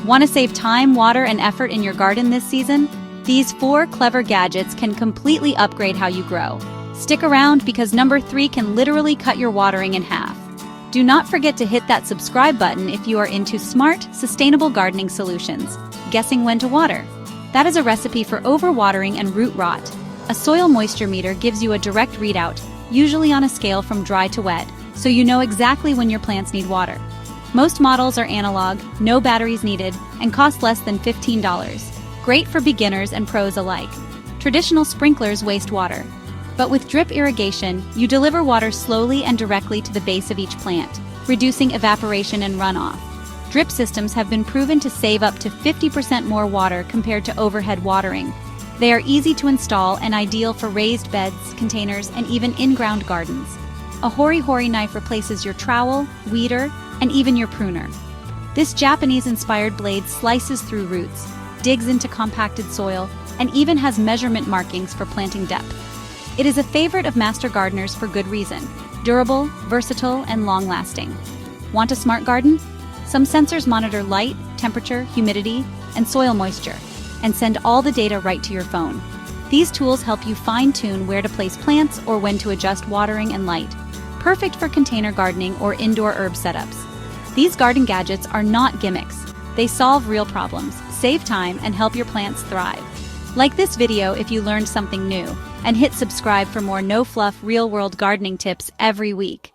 Want to save time, water, and effort in your garden this season? These 4 clever gadgets can completely upgrade how you grow. Stick around because number 3 can literally cut your watering in half. Do not forget to hit that subscribe button if you are into smart, sustainable gardening solutions. Guessing when to water? That is a recipe for overwatering and root rot. A soil moisture meter gives you a direct readout, usually on a scale from dry to wet, so you know exactly when your plants need water. Most models are analog, no batteries needed, and cost less than $15. Great for beginners and pros alike. Traditional sprinklers waste water. But with drip irrigation, you deliver water slowly and directly to the base of each plant, reducing evaporation and runoff. Drip systems have been proven to save up to 50% more water compared to overhead watering. They are easy to install and ideal for raised beds, containers, and even in-ground gardens. A hori-hori knife replaces your trowel, weeder, and even your pruner. This Japanese-inspired blade slices through roots, digs into compacted soil, and even has measurement markings for planting depth. It is a favorite of master gardeners for good reason: durable, versatile, and long-lasting. Want a smart garden? Some sensors monitor light, temperature, humidity, and soil moisture, and send all the data right to your phone. These tools help you fine-tune where to place plants or when to adjust watering and light. Perfect for container gardening or indoor herb setups. These garden gadgets are not gimmicks. They solve real problems, save time, and help your plants thrive. Like this video if you learned something new, and hit subscribe for more no-fluff, real-world gardening tips every week.